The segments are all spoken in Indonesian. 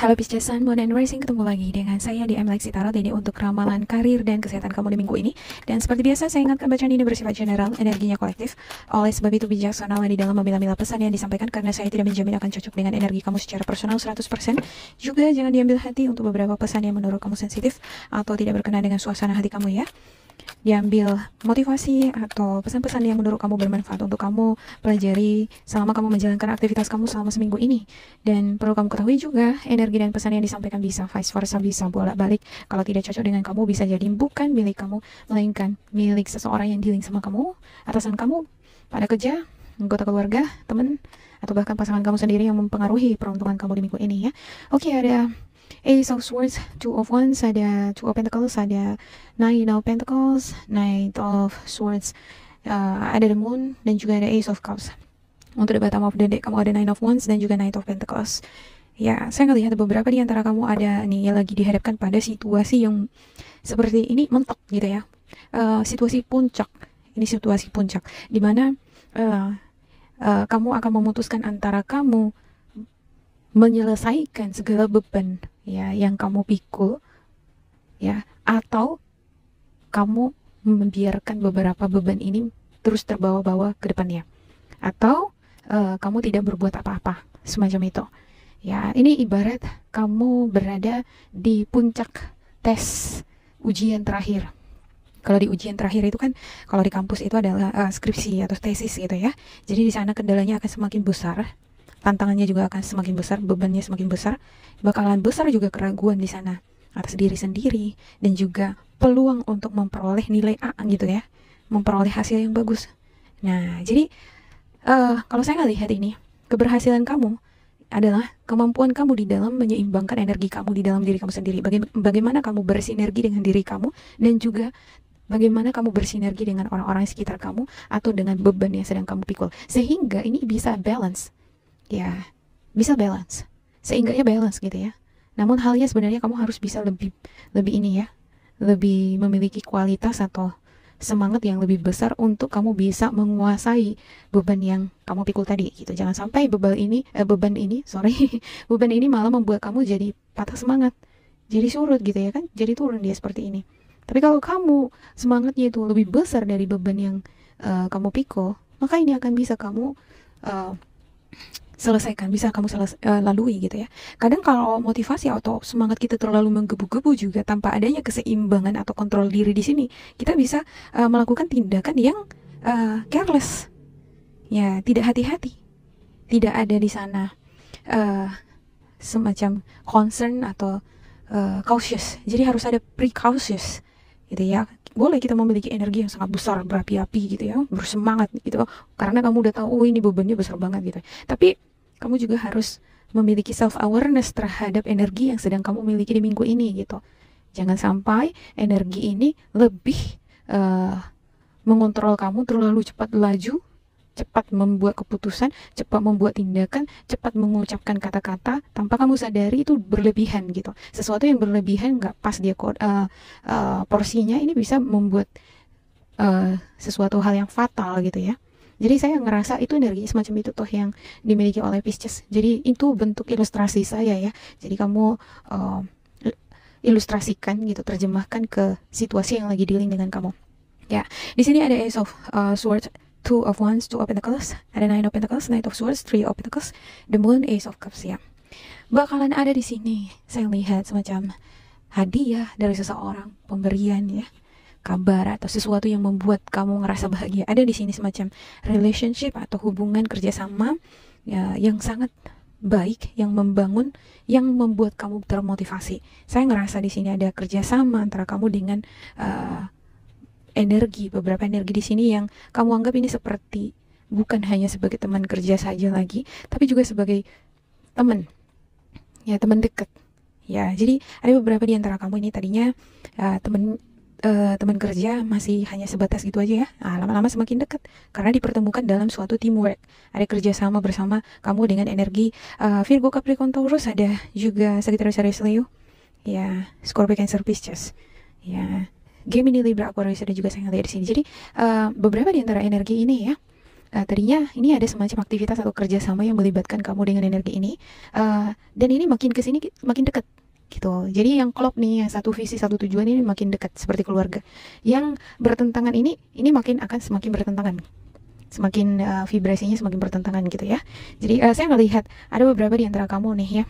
Halo Pisces Sun, Moon, and Rising, ketemu lagi dengan saya di Lexi Tarot ini untuk ramalan karir dan kesehatan kamu di minggu ini. Dan seperti biasa, saya ingatkan bacaan ini bersifat general, energinya kolektif. Oleh sebab itu bijaksanalah di dalam memilah-milah pesan yang disampaikan karena saya tidak menjamin akan cocok dengan energi kamu secara personal 100%. Juga jangan diambil hati untuk beberapa pesan yang menurut kamu sensitif atau tidak berkenan dengan suasana hati kamu ya. Diambil motivasi atau pesan-pesan yang menurut kamu bermanfaat untuk kamu pelajari selama kamu menjalankan aktivitas kamu selama seminggu ini. Dan perlu kamu ketahui juga, energi dan pesan yang disampaikan bisa vice versa, bisa bolak-balik. Kalau tidak cocok dengan kamu, bisa jadi bukan milik kamu, melainkan milik seseorang yang dealing sama kamu, atasan kamu, pada kerja, anggota keluarga, teman, atau bahkan pasangan kamu sendiri yang mempengaruhi peruntungan kamu di minggu ini ya. Oke, ada Ace of Swords, Two of Wands, ada Two of Pentacles, ada Nine of Pentacles, Knight of Swords, ada The Moon, dan juga ada Ace of Cups. Untuk the bottom of the deck, kamu ada Nine of Wands dan juga Knight of Pentacles. Ya, saya ngelihat beberapa di antara kamu ada nih yang lagi dihadapkan pada situasi yang seperti ini, mentok gitu ya. Situasi puncak, ini situasi puncak, dimana kamu akan memutuskan antara kamu menyelesaikan segala beban ya yang kamu pikul ya, atau kamu membiarkan beberapa beban ini terus terbawa-bawa ke depannya, atau kamu tidak berbuat apa-apa semacam itu ya. Ini ibarat kamu berada di puncak tes ujian terakhir. Kalau di ujian terakhir itu kan, kalau di kampus itu adalah skripsi atau tesis gitu ya. Jadi di sana kendalanya akan semakin besar, tantangannya juga akan semakin besar, bebannya semakin besar, bakalan besar juga keraguan di sana atas diri sendiri, dan juga peluang untuk memperoleh nilai A gitu ya, memperoleh hasil yang bagus. Nah, jadi kalau saya ngelihat ini, keberhasilan kamu adalah kemampuan kamu di dalam menyeimbangkan energi kamu di dalam diri kamu sendiri. Bagaimana kamu bersinergi dengan diri kamu, dan juga bagaimana kamu bersinergi dengan orang-orang sekitar kamu atau dengan beban yang sedang kamu pikul, sehingga ini bisa balance. Ya, bisa balance, seenggaknya balance gitu ya. Namun halnya sebenarnya kamu harus bisa lebih ini ya, lebih memiliki kualitas atau semangat yang lebih besar untuk kamu bisa menguasai beban yang kamu pikul tadi gitu. Jangan sampai beban ini beban ini malah membuat kamu jadi patah semangat, jadi surut gitu ya kan, jadi turun dia seperti ini. Tapi kalau kamu semangatnya itu lebih besar dari beban yang kamu pikul, maka ini akan bisa kamu selesaikan, bisa kamu lalui gitu ya. Kadang kalau motivasi atau semangat kita terlalu menggebu-gebu juga tanpa adanya keseimbangan atau kontrol diri di sini, kita bisa melakukan tindakan yang careless, ya, tidak hati-hati, tidak ada di sana semacam concern atau cautious. Jadi harus ada precautious gitu ya. Boleh kita memiliki energi yang sangat besar, berapi-api gitu ya, bersemangat gitu, karena kamu udah tahu, oh ini bebannya besar banget gitu. Tapi kamu juga harus memiliki self-awareness terhadap energi yang sedang kamu miliki di minggu ini gitu. Jangan sampai energi ini lebih mengontrol kamu, terlalu cepat laju, cepat membuat keputusan, cepat membuat tindakan, cepat mengucapkan kata-kata tanpa kamu sadari itu berlebihan gitu. Sesuatu yang berlebihan nggak pas dia porsinya, ini bisa membuat sesuatu hal yang fatal gitu ya. Jadi saya ngerasa itu energi semacam itu tuh yang dimiliki oleh Pisces. Jadi itu bentuk ilustrasi saya ya. Jadi kamu ilustrasikan gitu, terjemahkan ke situasi yang lagi dealing dengan kamu. Ya, di sini ada Ace of Swords, Two of Wands, Two of Pentacles, ada Nine of Pentacles, Knight of Swords, Three of Pentacles, The Moon, Ace of Cups ya. Bakalan ada di sini, saya lihat semacam hadiah dari seseorang, pemberian ya, kabar atau sesuatu yang membuat kamu ngerasa bahagia. Ada di sini semacam relationship atau hubungan kerjasama ya, yang sangat baik, yang membangun, yang membuat kamu termotivasi. Saya ngerasa di sini ada kerjasama antara kamu dengan beberapa energi di sini yang kamu anggap ini seperti bukan hanya sebagai teman kerja saja lagi, tapi juga sebagai teman, ya, teman dekat. Ya, jadi ada beberapa di antara kamu ini tadinya teman kerja masih hanya sebatas gitu aja ya. Lama-lama semakin dekat karena dipertemukan dalam suatu teamwork. Ada kerjasama bersama kamu dengan energi Virgo, Capricorn, Taurus, ada juga Sagittarius, Aries, Leo, ya, Scorpio, Cancer, Pisces, ya, Gemini, Libra, Aquarius, ada juga saya lihat di sini. Jadi beberapa di antara energi ini ya tadinya ini ada semacam aktivitas atau kerjasama yang melibatkan kamu dengan energi ini, dan ini makin kesini makin dekat gitu. Jadi yang klop nih, yang satu visi satu tujuan ini makin dekat seperti keluarga. Yang bertentangan ini makin akan semakin bertentangan, semakin vibrasinya semakin bertentangan gitu ya. Jadi saya melihat ada beberapa di antara kamu nih ya,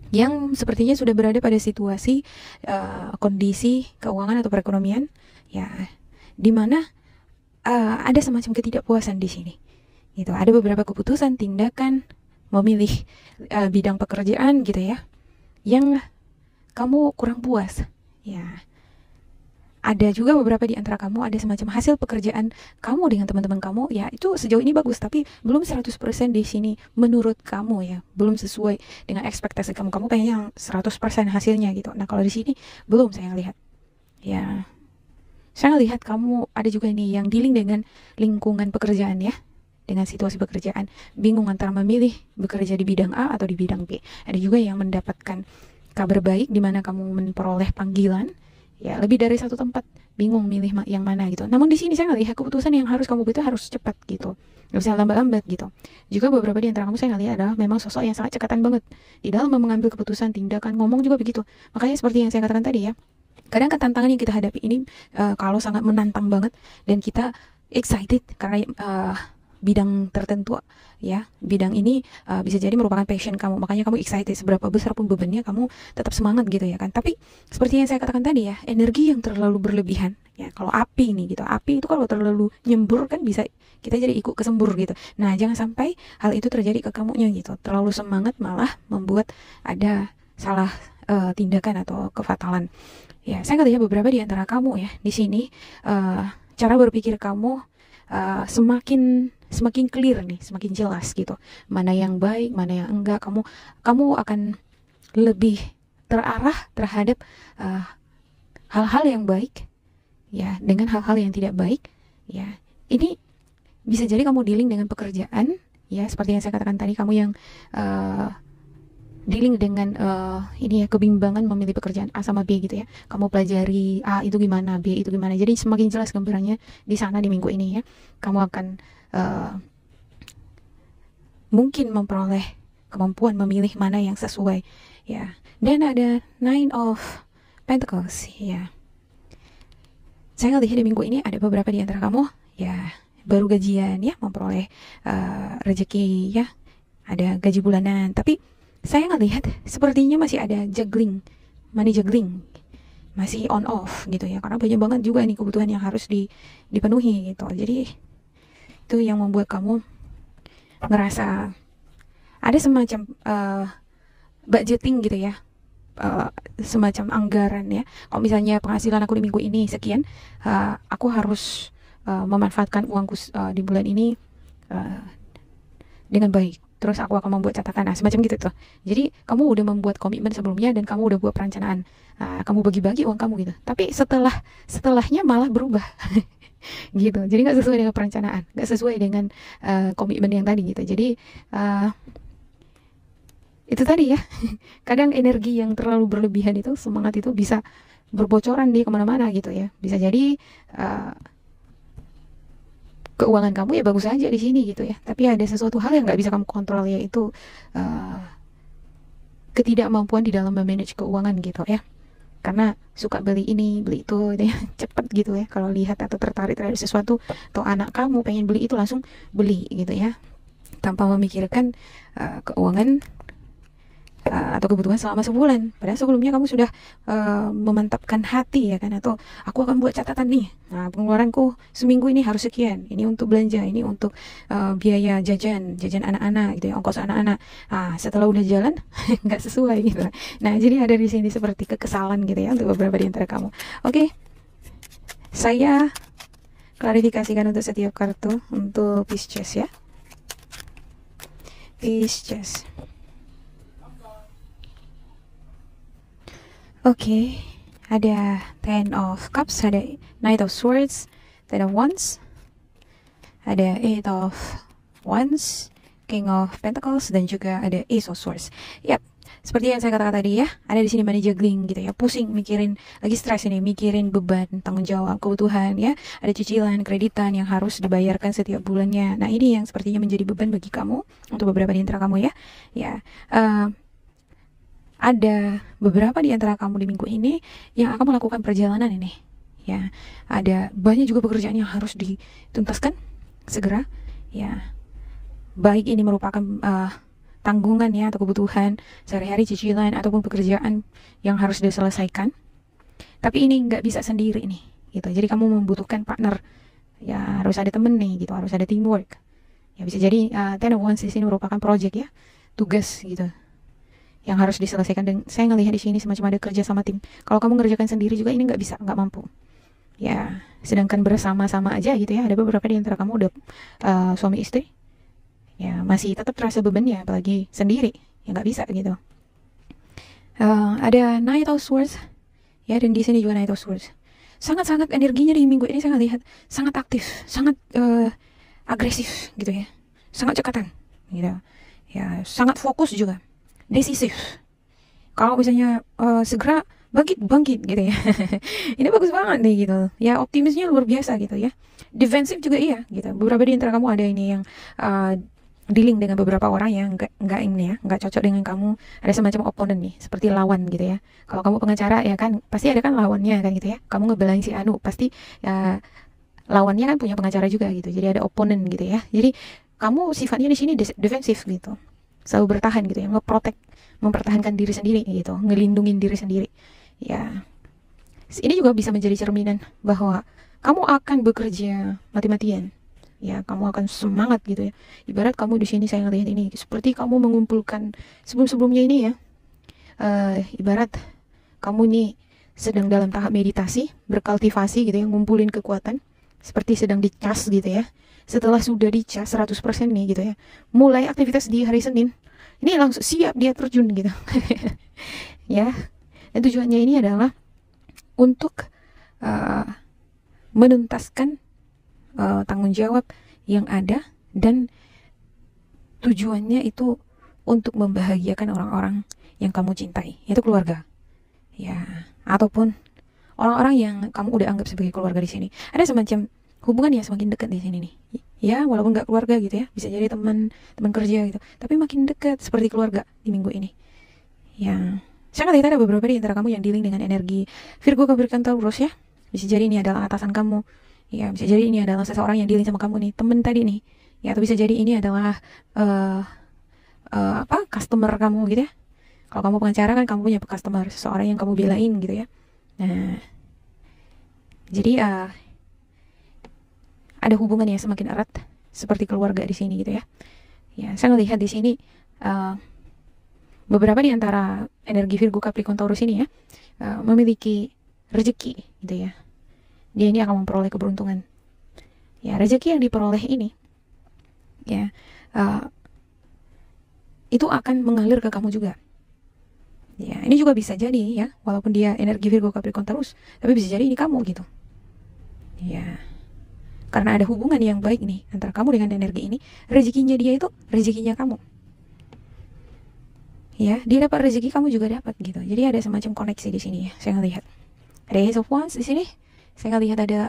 yang sepertinya sudah berada pada situasi kondisi keuangan atau perekonomian ya, dimana ada semacam ketidakpuasan di sini. Gitu. Ada beberapa keputusan, tindakan, memilih bidang pekerjaan gitu ya, yang kamu kurang puas. Ya, ada juga beberapa di antara kamu ada semacam hasil pekerjaan kamu dengan teman-teman kamu ya, itu sejauh ini bagus, tapi belum 100% di sini menurut kamu ya, belum sesuai dengan ekspektasi kamu. Kamu pengen yang 100% hasilnya gitu. Nah, kalau di sini belum saya lihat. Ya. Saya lihat kamu ada juga ini yang dealing dengan lingkungan pekerjaan ya, dengan situasi pekerjaan, bingung antara memilih bekerja di bidang A atau di bidang B. Ada juga yang mendapatkan kabar baik di mana kamu memperoleh panggilan ya, lebih dari satu tempat, bingung milih yang mana gitu. Namun di sini saya lihat keputusan yang harus kamu buat harus cepat gitu, nggak bisa lambat-lambat gitu. Juga beberapa di antara kamu saya lihat adalah memang sosok yang sangat cekatan banget di dalam mengambil keputusan, tindakan, ngomong juga begitu. Makanya seperti yang saya katakan tadi ya, kadang tantangan yang kita hadapi ini kalau sangat menantang banget dan kita excited karena bidang tertentu ya, bidang ini bisa jadi merupakan passion kamu, makanya kamu excited, seberapa besar pun bebannya kamu tetap semangat gitu ya kan. Tapi seperti yang saya katakan tadi ya, energi yang terlalu berlebihan ya, kalau api ini gitu, api itu kalau terlalu nyembur kan bisa kita jadi ikut kesembur gitu. Nah, jangan sampai hal itu terjadi ke kamunya gitu, terlalu semangat malah membuat ada salah tindakan atau kefatalan. Ya, saya lihat beberapa di antara kamu ya di sini cara berpikir kamu semakin clear nih, semakin jelas gitu. Mana yang baik, mana yang enggak. Kamu akan lebih terarah terhadap hal-hal yang baik ya, dengan hal-hal yang tidak baik ya. Ini bisa jadi kamu dealing dengan pekerjaan ya, seperti yang saya katakan tadi, kamu yang dealing dengan ini ya, kebimbangan memilih pekerjaan A sama B gitu ya. Kamu pelajari A itu gimana, B itu gimana. Jadi semakin jelas gambarannya di sana di minggu ini ya. Kamu akan mungkin memperoleh kemampuan memilih mana yang sesuai ya. Dan ada Nine of Pentacles ya. Saya ngelihat di minggu ini ada beberapa di antara kamu ya baru gajian ya, memperoleh rezeki ya, ada gaji bulanan, tapi saya ngelihat sepertinya masih ada juggling, money juggling, masih on off gitu ya, karena banyak banget juga nih kebutuhan yang harus dipenuhi gitu. Jadi itu yang membuat kamu ngerasa ada semacam budgeting gitu ya, semacam anggaran ya. Kalau misalnya penghasilan aku di minggu ini sekian, aku harus memanfaatkan uangku di bulan ini dengan baik. Terus aku akan membuat catatan, semacam gitu tuh. Jadi kamu udah membuat komitmen sebelumnya dan kamu udah buat perencanaan. Kamu bagi-bagi uang kamu gitu. Tapi setelahnya malah berubah. Gitu. Jadi nggak sesuai dengan perencanaan, nggak sesuai dengan komitmen yang tadi gitu. Jadi itu tadi ya. Kadang energi yang terlalu berlebihan itu, semangat itu bisa berbocoran di kemana-mana gitu ya. Bisa jadi keuangan kamu ya bagus aja di sini gitu ya, tapi ada sesuatu hal yang nggak bisa kamu kontrol, yaitu ketidakmampuan di dalam memanage keuangan gitu ya, karena suka beli ini beli itu gitu ya, cepet gitu ya, kalau lihat atau tertarik terhadap sesuatu, atau anak kamu pengen beli itu langsung beli gitu ya, tanpa memikirkan keuangan atau kebutuhan selama sebulan. Padahal sebelumnya kamu sudah memantapkan hati ya kan, atau aku akan buat catatan nih, pengeluaranku seminggu ini harus sekian, ini untuk belanja, ini untuk biaya jajan anak-anak gitu ya, ongkos anak-anak. Setelah udah jalan nggak sesuai gitu. Nah, jadi ada di sini seperti kekesalan gitu ya untuk beberapa di antara kamu. Oke, saya klarifikasikan untuk setiap kartu untuk Pisces ya. Pisces. Oke, ada Ten of Cups, ada Knight of Swords, Ten of Wands, ada Eight of Wands, King of Pentacles, dan juga ada Ace of Swords. Yap, seperti yang saya katakan tadi ya, ada di sini money juggling gitu ya, pusing mikirin, lagi stres ini, mikirin beban, tanggung jawab, kebutuhan ya, ada cicilan, kreditan yang harus dibayarkan setiap bulannya. Nah ini yang sepertinya menjadi beban bagi kamu, untuk beberapa di antara kamu ya, ada beberapa di antara kamu di minggu ini yang akan melakukan perjalanan ini ya, ada banyak juga pekerjaan yang harus dituntaskan segera ya, baik ini merupakan tanggungan ya atau kebutuhan sehari-hari, cicilan ataupun pekerjaan yang harus diselesaikan. Tapi ini nggak bisa sendiri nih gitu. Jadi kamu membutuhkan partner ya, harus ada temen nih gitu, harus ada teamwork. Ya bisa jadi Ten of Wands di sini merupakan project ya, tugas gitu yang harus diselesaikan. Dan saya ngelihat di sini semacam ada kerja sama tim. Kalau kamu ngerjakan sendiri juga ini nggak bisa, nggak mampu. Ya, sedangkan bersama-sama aja gitu ya. Ada beberapa di antara kamu udah suami istri. Ya masih tetap terasa beban ya, apalagi sendiri ya nggak bisa gitu. Ada Knight of Swords ya, dan di sini juga Knight of Swords. Sangat-sangat energinya di minggu ini saya lihat sangat aktif, sangat agresif gitu ya, sangat cekatan gitu ya, sangat fokus juga, decisif. Kalau misalnya segera bangkit gitu ya. Ini bagus banget nih gitu ya, optimisnya luar biasa gitu ya. Defensif juga iya gitu. Beberapa di antara kamu ada ini yang dealing dengan beberapa orang yang nggak ini ya, nggak cocok dengan kamu, ada semacam opponent nih, seperti lawan gitu ya. Kalau kamu pengacara ya kan, pasti ada kan lawannya kan gitu ya. Kamu ngebelain si Anu, pasti ya, lawannya kan punya pengacara juga gitu. Jadi ada opponent gitu ya. Jadi kamu sifatnya di sini defensif gitu, selalu bertahan gitu ya, ngeprotek, mempertahankan diri sendiri gitu, ngelindungin diri sendiri. Ya, ini juga bisa menjadi cerminan bahwa kamu akan bekerja mati-matian. Ya, kamu akan semangat gitu ya. Ibarat kamu di sini saya ngelihat ini seperti kamu mengumpulkan sebelum-sebelumnya ini ya. Ibarat kamu nih sedang dalam tahap meditasi, berkultivasi gitu ya, ngumpulin kekuatan seperti sedang dicas gitu ya. Setelah sudah dicas 100% nih gitu ya, mulai aktivitas di hari Senin. Ini langsung siap dia terjun gitu. Ya. Dan tujuannya ini adalah untuk menuntaskan tanggung jawab yang ada, dan tujuannya itu untuk membahagiakan orang-orang yang kamu cintai, yaitu keluarga ya, ataupun orang-orang yang kamu udah anggap sebagai keluarga di sini. Ada semacam hubungan yang semakin dekat di sini nih ya, walaupun nggak keluarga gitu ya, bisa jadi teman kerja gitu, tapi makin dekat seperti keluarga di minggu ini ya. Saya lihat ada beberapa di antara kamu yang dealing dengan energi Virgo, Capricorn, Taurus ya. Bisa jadi ini adalah atasan kamu ya, bisa jadi ini adalah seseorang yang dealing sama kamu nih, temen tadi nih ya, atau bisa jadi ini adalah customer kamu gitu ya. Kalau kamu pengacara kan kamu punya customer, seseorang yang kamu belain gitu ya. Nah, jadi ada hubungan yang semakin erat seperti keluarga di sini gitu ya. Ya, saya melihat di sini beberapa di antara energi Virgo, Capricorn, Taurus ini ya memiliki rezeki gitu ya. Dia ini akan memperoleh keberuntungan. Ya, rezeki yang diperoleh ini ya itu akan mengalir ke kamu juga. Ya, ini juga bisa jadi ya, walaupun dia energi Virgo, Capricorn, Taurus, tapi bisa jadi ini kamu gitu. Ya. Karena ada hubungan yang baik nih antara kamu dengan energi ini, rezekinya dia itu rezekinya kamu. Ya, dia dapat rezeki, kamu juga dapat gitu. Jadi ada semacam koneksi di sini ya. Saya ngelihat ada Ace of Wands di sini. Saya ngelihat ada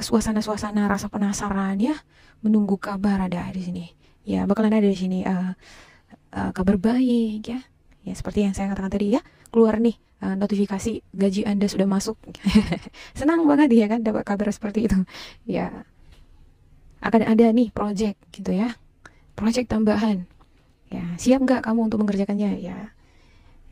suasana-suasana rasa penasaran ya, menunggu kabar ada di sini. Ya, bakalan ada di sini kabar baik ya. Ya, seperti yang saya katakan tadi ya, keluar nih notifikasi gaji Anda sudah masuk. Senang banget ya kan dapat kabar seperti itu. Ya, akan ada nih project gitu ya, project tambahan. Ya, siap nggak kamu untuk mengerjakannya ya?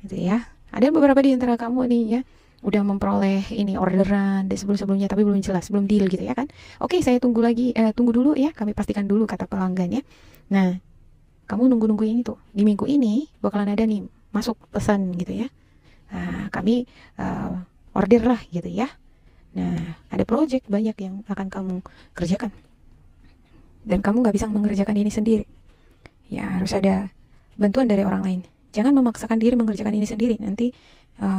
Gitu ya. Ada beberapa di antara kamu nih ya, udah memperoleh ini orderan dari sebelum-sebelumnya, tapi belum jelas, belum deal gitu ya kan. Oke, saya tunggu lagi, tunggu dulu ya, kami pastikan dulu kata pelanggan ya. Nah, kamu nunggu-nunggu ini tuh, di minggu ini bakalan ada nih masuk pesan gitu ya. Nah, kami order lah gitu ya. Nah, ada project banyak yang akan kamu kerjakan, dan kamu nggak bisa mengerjakan ini sendiri ya, harus ada bantuan dari orang lain. Jangan memaksakan diri mengerjakan ini sendiri, nanti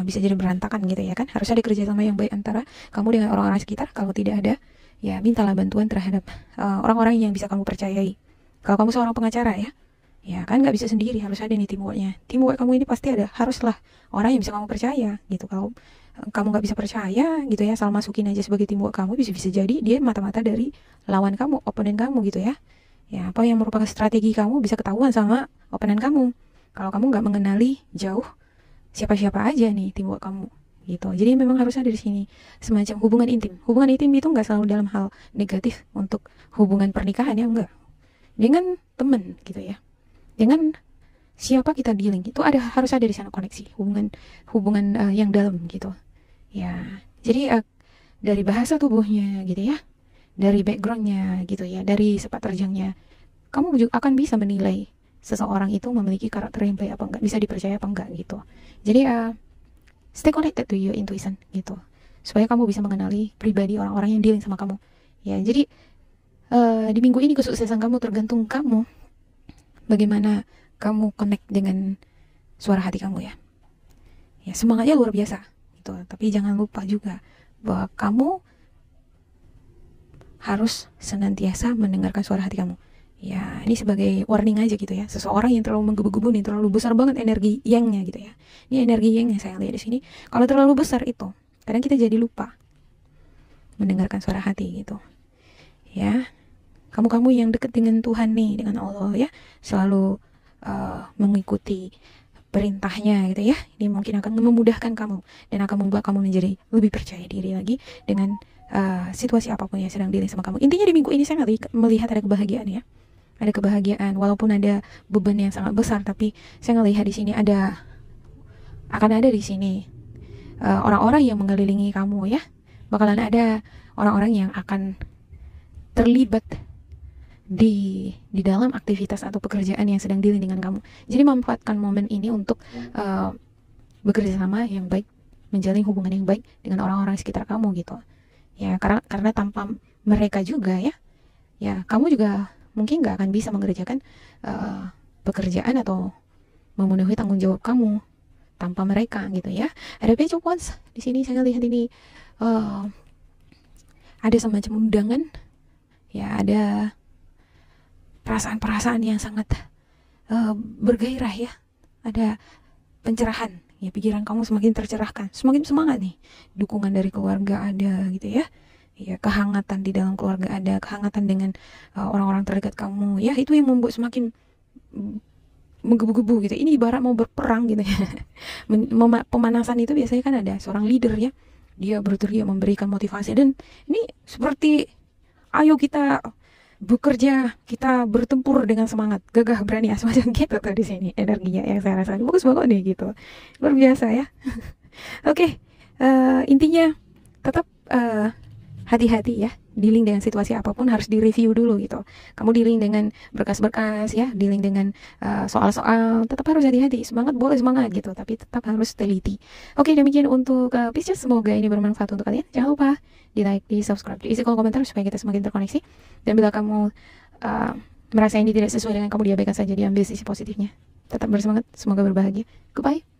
bisa jadi berantakan gitu ya kan. Harus ada kerjasama yang baik antara kamu dengan orang-orang sekitar. Kalau tidak ada, ya mintalah bantuan terhadap orang-orang yang bisa kamu percayai. Kalau kamu seorang pengacara ya, Ya kan nggak bisa sendiri, harus ada nih teamworknya. Teamwork kamu ini pasti ada, haruslah orang yang bisa kamu percaya gitu. Kalau kamu nggak bisa percaya gitu ya, asal masukin aja sebagai teamwork kamu, bisa-bisa jadi dia mata-mata dari lawan kamu, oponen kamu gitu ya. Ya, apa yang merupakan strategi kamu bisa ketahuan sama oponen kamu. Kalau kamu nggak mengenali jauh siapa-siapa aja nih teamwork kamu gitu. Jadi memang harus ada di sini semacam hubungan intim. Hubungan intim itu nggak selalu dalam hal negatif untuk hubungan pernikahan ya, enggak. Dengan temen gitu ya. Dengan siapa kita dealing itu harus ada di sana koneksi hubungan yang dalam gitu ya. Jadi dari bahasa tubuhnya gitu ya, dari backgroundnya gitu ya, dari sepak terjangnya, kamu juga akan bisa menilai seseorang itu memiliki karakter yang baik apa enggak, bisa dipercaya apa enggak gitu. Jadi stay connected to your intuition gitu, supaya kamu bisa mengenali pribadi orang-orang yang dealing sama kamu ya. Jadi di minggu ini kesuksesan kamu tergantung kamu, bagaimana kamu connect dengan suara hati kamu ya. Ya semangatnya luar biasa gitu, tapi jangan lupa juga bahwa kamu harus senantiasa mendengarkan suara hati kamu. Ya, ini sebagai warning aja gitu ya. Seseorang yang terlalu menggebu-gebu nih, terlalu besar banget energi yang-nya gitu ya. Ini energi yang saya lihat di sini. Kalau terlalu besar itu, kadang kita jadi lupa mendengarkan suara hati gitu. Ya, kamu-kamu yang dekat dengan Tuhan nih, dengan Allah ya, selalu mengikuti perintahnya gitu ya. Ini mungkin akan memudahkan kamu dan akan membuat kamu menjadi lebih percaya diri lagi dengan situasi apapun yang sedang diri sama kamu. Intinya di minggu ini saya melihat ada kebahagiaan ya. Ada kebahagiaan walaupun ada beban yang sangat besar, tapi saya ngelihat di sini akan ada di sini orang-orang yang mengelilingi kamu ya. Bakalan ada orang-orang yang akan terlibat di dalam aktivitas atau pekerjaan yang sedang dealing dengan kamu. Jadi manfaatkan momen ini untuk bekerja sama yang baik, menjalin hubungan yang baik dengan orang-orang sekitar kamu gitu. Ya, karena tanpa mereka juga ya kamu juga mungkin nggak akan bisa mengerjakan pekerjaan atau memenuhi tanggung jawab kamu tanpa mereka gitu ya. Ada page of wands di sini, saya lihat ini ada semacam undangan ya, ada perasaan-perasaan yang sangat bergairah ya, ada pencerahan ya, pikiran kamu semakin tercerahkan, semakin semangat nih, dukungan dari keluarga ada gitu ya. Ya, kehangatan di dalam keluarga ada, kehangatan dengan orang-orang terdekat kamu ya, itu yang membuat semakin menggebu-gebu gitu. Ini ibarat mau berperang gitu ya. Pemanasan itu biasanya kan ada seorang leader ya, dia berteriak memberikan motivasi, dan ini seperti ayo kita bekerja, kita bertempur dengan semangat, gagah berani, semacam gitu tuh di sini energinya yang saya rasa bagus banget nih gitu, luar biasa ya. Oke, intinya tetap hati-hati ya, dealing dengan situasi apapun harus direview dulu gitu. Kamu dealing dengan berkas-berkas ya, dealing dengan soal-soal, tetap harus hati-hati. Semangat boleh semangat gitu, tapi tetap harus teliti. Oke, demikian untuk Pisces, semoga ini bermanfaat untuk kalian. Jangan lupa di like, di subscribe, diisi kolom komentar supaya kita semakin terkoneksi. Dan bila kamu merasa ini tidak sesuai dengan kamu, diabaikan saja, diambil sisi positifnya. Tetap bersemangat, semoga berbahagia. Goodbye.